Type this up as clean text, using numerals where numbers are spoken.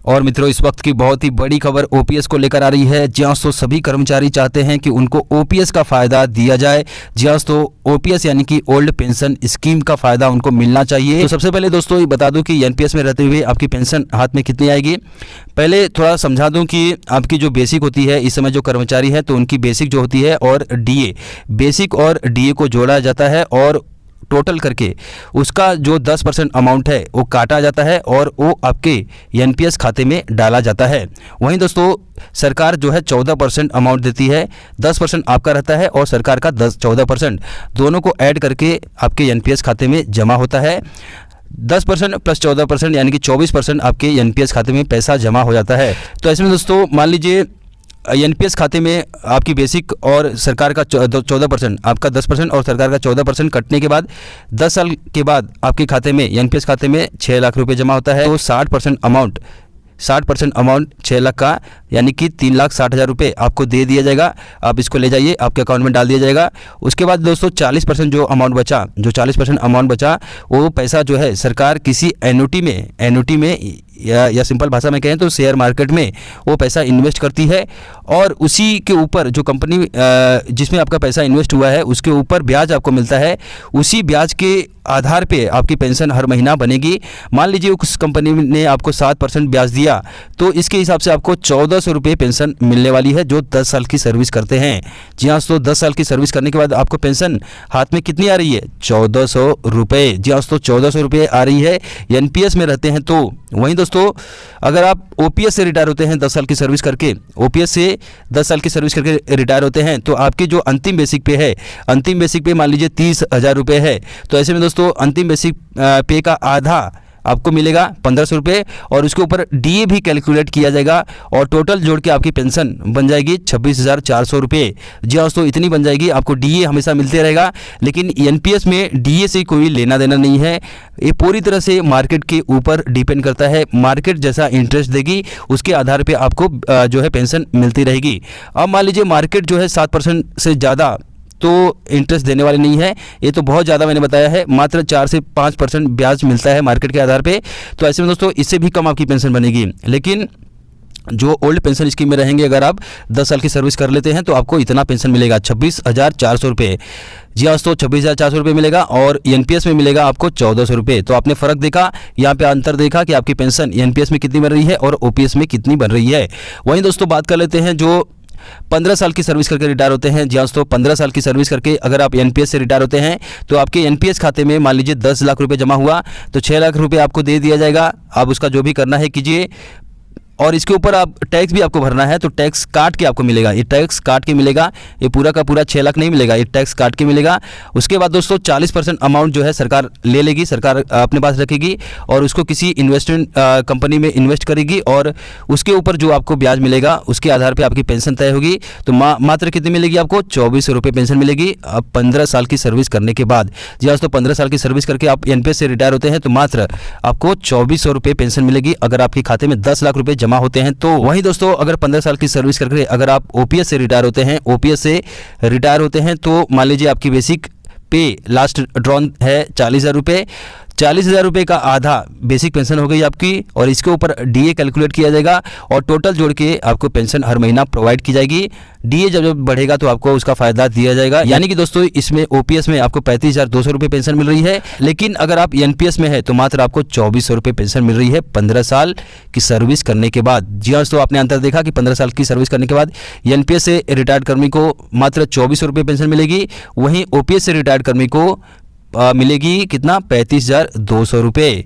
और मित्रों, इस वक्त की बहुत ही बड़ी खबर ओपीएस को लेकर आ रही है। जी हाँ दोस्तों, सभी कर्मचारी चाहते हैं कि उनको ओपीएस का फायदा दिया जाए। जी हाँ दोस्तों, ओपीएस यानी कि ओल्ड पेंशन स्कीम का फायदा उनको मिलना चाहिए। तो सबसे पहले दोस्तों ये बता दूं कि एनपीएस में रहते हुए आपकी पेंशन हाथ में कितनी आएगी। पहले थोड़ा समझा दूं कि आपकी जो बेसिक होती है इस समय जो कर्मचारी है तो उनकी बेसिक जो होती है और डीए, बेसिक और डीए को जोड़ा जाता है और टोटल करके उसका जो 10% अमाउंट है वो काटा जाता है और वो आपके एनपीएस खाते में डाला जाता है। वहीं दोस्तों सरकार जो है 14% अमाउंट देती है, 10% आपका रहता है और सरकार का 14% दोनों को ऐड करके आपके एनपीएस खाते में जमा होता है। 10% प्लस 14% यानी कि 24% आपके एनपीएस खाते में पैसा जमा हो जाता है। तो ऐसे में दोस्तों मान लीजिए एनपीएस खाते में आपकी बेसिक और सरकार का 14%, आपका 10% और सरकार का 14% कटने के बाद 10 साल के बाद आपके खाते में एनपीएस खाते में 6 लाख रुपए जमा होता है। तो 60% अमाउंट 6 लाख का यानी कि 3,60,000 रुपये आपको दे दिया जाएगा। आप इसको ले जाइए, आपके अकाउंट में डाल दिया जाएगा। उसके बाद दोस्तों 40% जो अमाउंट बचा, जो 40% अमाउंट बचा वो पैसा जो है सरकार किसी एन्युटी में या सिंपल भाषा में कहें तो शेयर मार्केट में वो पैसा इन्वेस्ट करती है और उसी के ऊपर जो कंपनी जिसमें आपका पैसा इन्वेस्ट हुआ है उसके ऊपर ब्याज आपको मिलता है। उसी ब्याज के आधार पे आपकी पेंशन हर महीना बनेगी। मान लीजिए उस कंपनी ने आपको 7% ब्याज दिया तो इसके हिसाब से आपको 1,400 रुपये पेंशन मिलने वाली है जो 10 साल की सर्विस करते हैं। जी हाँ दोस्तों, 10 साल की सर्विस करने के बाद आपको पेंशन हाथ में कितनी आ रही है? 1,400 रुपये। जी हाँ दोस्तों, 1,400 रुपये आ रही है एनपीएस में रहते हैं तो। वहीं दोस्तों अगर आप ओपीएस से रिटायर होते हैं 10 साल की सर्विस करके, ओपीएस से 10 साल की सर्विस करके रिटायर होते हैं तो आपकी जो अंतिम बेसिक पे है, अंतिम बेसिक पे मान लीजिए 30,000 रुपये है। तो ऐसे में दोस्तों अंतिम बेसिक पे का आधा आपको मिलेगा 1,500 रुपये और उसके ऊपर डीए भी कैलकुलेट किया जाएगा और टोटल जोड़ के आपकी पेंशन बन जाएगी 26,400 रुपये। जी हाँ दोस्तों, इतनी बन जाएगी। आपको डीए हमेशा मिलते रहेगा लेकिन एनपीएस में डीए से कोई लेना देना नहीं है। ये पूरी तरह से मार्केट के ऊपर डिपेंड करता है। मार्केट जैसा इंटरेस्ट देगी उसके आधार पर आपको जो है पेंशन मिलती रहेगी। अब मान लीजिए मार्केट जो है 7% से ज़्यादा तो इंटरेस्ट देने वाली नहीं है। ये तो बहुत ज़्यादा मैंने बताया है, मात्र 4 से 5% ब्याज मिलता है मार्केट के आधार पे। तो ऐसे में दोस्तों इससे भी कम आपकी पेंशन बनेगी। लेकिन जो ओल्ड पेंशन स्कीम में रहेंगे अगर आप 10 साल की सर्विस कर लेते हैं तो आपको इतना पेंशन मिलेगा 26,400 रुपये। जी हाँ दोस्तों, 26,400 रुपये मिलेगा और एनपीएस में मिलेगा आपको 1,400 रुपये। तो आपने फ़र्क देखा, यहाँ पे अंतर देखा कि आपकी पेंशन एनपीएस में कितनी बन रही है और ओपीएस में कितनी बन रही है। वहीं दोस्तों बात कर लेते हैं जो 15 साल की सर्विस करके रिटायर होते हैं। जी हाँ दोस्तों, 15 साल की सर्विस करके अगर आप एनपीएस से रिटायर होते हैं तो आपके एनपीएस खाते में मान लीजिए 10 लाख रुपए जमा हुआ तो 6 लाख रुपए आपको दे दिया जाएगा। आप उसका जो भी करना है कीजिए और इसके ऊपर आप टैक्स भी आपको भरना है तो टैक्स काट के आपको मिलेगा। ये टैक्स काट के मिलेगा, ये पूरा का पूरा 6 लाख नहीं मिलेगा, ये टैक्स काट के मिलेगा। उसके बाद दोस्तों 40% अमाउंट जो है सरकार ले लेगी, सरकार अपने पास रखेगी और उसको किसी इन्वेस्टमेंट कंपनी में इन्वेस्ट करेगी और उसके ऊपर जो आपको ब्याज मिलेगा उसके आधार पर आपकी पेंशन तय होगी। तो मात्र कितनी मिलेगी आपको? 2,400 रुपये पेंशन मिलेगी अब 15 साल की सर्विस करने के बाद। जी हाँ दोस्तों, 15 साल की सर्विस करके आप एनपीएस से रिटायर होते हैं तो मात्र आपको 2,400 रुपये पेंशन मिलेगी अगर आपके खाते में 10 लाख रुपये जमा होते हैं तो। वहीं दोस्तों अगर 15 साल की सर्विस करके अगर आप ओपीएस से रिटायर होते हैं तो मान लीजिए आपकी बेसिक पे लास्ट ड्रॉन है 40,000 रुपये। 40,000 रुपये का आधा बेसिक पेंशन हो गई आपकी और इसके ऊपर डीए कैलकुलेट किया जाएगा और टोटल जोड़ के आपको पेंशन हर महीना प्रोवाइड की जाएगी। डीए जब बढ़ेगा तो आपको उसका फायदा दिया जाएगा। यानी कि दोस्तों इसमें ओपीएस में आपको 35,200 रुपये पेंशन मिल रही है, लेकिन अगर आप एनपीएस में है तो मात्र आपको 2,400 रुपये पेंशन मिल रही है 15 साल की सर्विस करने के बाद। जी हाँ दोस्तों, आपने अंतर देखा कि 15 साल की सर्विस करने के बाद एनपीएस से रिटायर्ड कर्मी को मात्र 2,400 रुपये पेंशन मिलेगी, वहीं ओपीएस से रिटायर्ड कर्मी को मिलेगी कितना? 35,200 रुपये।